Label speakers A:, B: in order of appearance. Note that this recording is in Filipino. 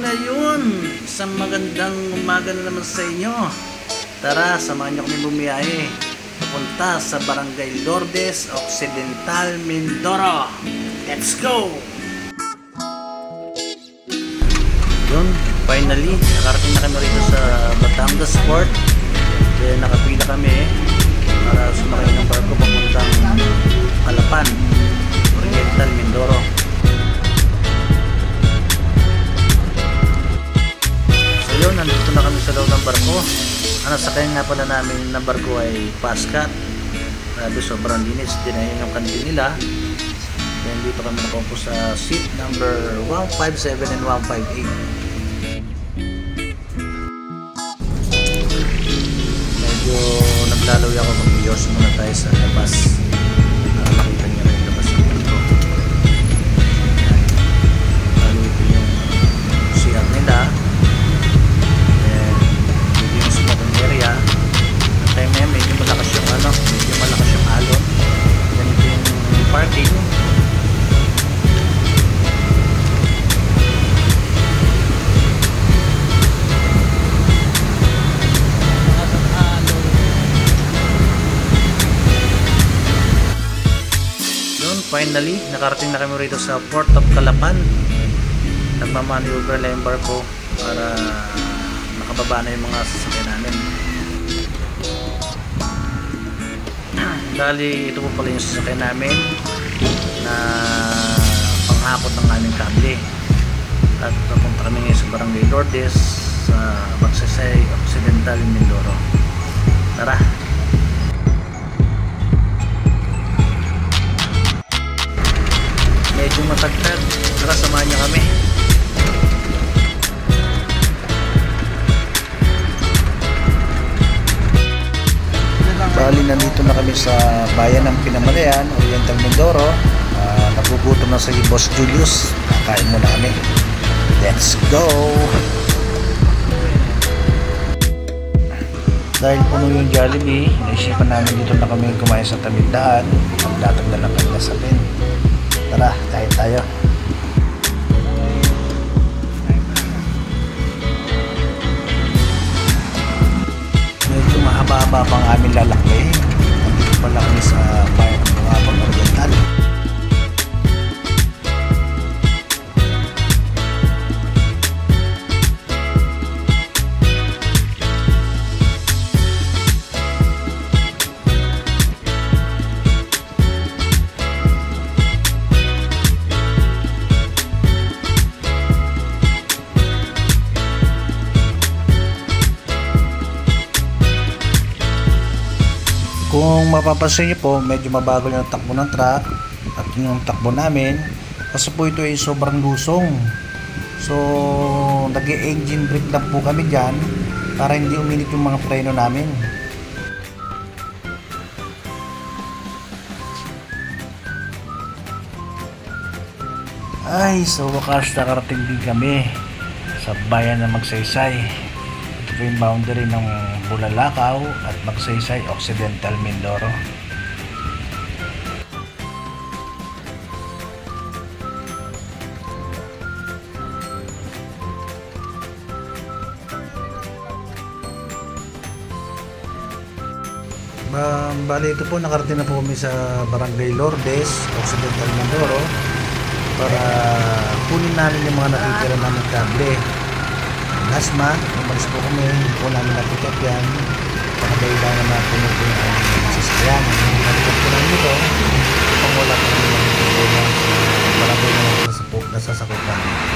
A: ngayon, isang magandang umaga na naman sa inyo. Tara, samahan niyo kami bumiyahe papunta sa Barangay Lourdes, Occidental, Mindoro. Let's go! Yun, finally, nakarating na kami rito sa Batangas Port. Then nakapila kami para sumakay ng barko papuntang Calapan, Oriental, Mindoro. So yun, nandito na kami sa loob ng barko. Ang nasakayan nga pala namin ng barko ay Pascat. Grabe, sobrang linis. Dinayan yung kantin nila. Then dito kami nakaupo sa seat number 157 and 158. Medyo naglalaw ako, mag-iyos muna tayo sa labas. Makita niyo rin yung labas ng barko. Lalo ito yung CR nila. Area. Ang time na yan, medyo malakas yung alon. Ganito yung parking. Yun, finally, nakarating na kami rito sa Port of Calapan. Nagmamaneuver lang yung barko para nakababa na yung mga sasakyan namin. Dali, ito po pala yung sasakyan namin na panghakot ng aming kable. At papunta kami ngayon sa Barangay Lourdes sa Magsaysay, Occidental, Mindoro. Tara! Medyo matagtag. Tara, samahan niyo kami. Bali, nandito na kami sa bayan ng Pinamalayan, Oriental, Mindoro. Nagugutom na sa Boss Julius. Kakain muna kami. Let's go! Dahil puno yung Jollibee, naisipan namin dito na kami kumain sa Tamindaan. Magdatag na lang kami na sapin. Tara, kain tayo. Medyo mahaba-haba pang aming lalaki. Nandito pala kami sa bayan ng Buhabang Oriental. Kung mapapansin nyo po, medyo mabagal yung takbo ng truck at yung takbo namin kasi po ito ay sobrang lusong. So nag-engine brake lang po kami dyan para hindi uminit yung mga preno namin. Ay, sa wakas nakarating din kami sa bayan ng Magsaysay. Ito po yung boundary ng Bulalakaw at Magsaysay, Occidental, Mindoro. Bali, ito po, nakarating na po kami sa Barangay Lourdes, Occidental, Mindoro para kunin namin yung mga natitira namin kable. Last month, umalis po kami, hindi po namin napikat yan. Pakagayla na na puno po yung aming sasakyan. Napikat po namin ito, pang wala po namin napikat na barangay na nasasakupan.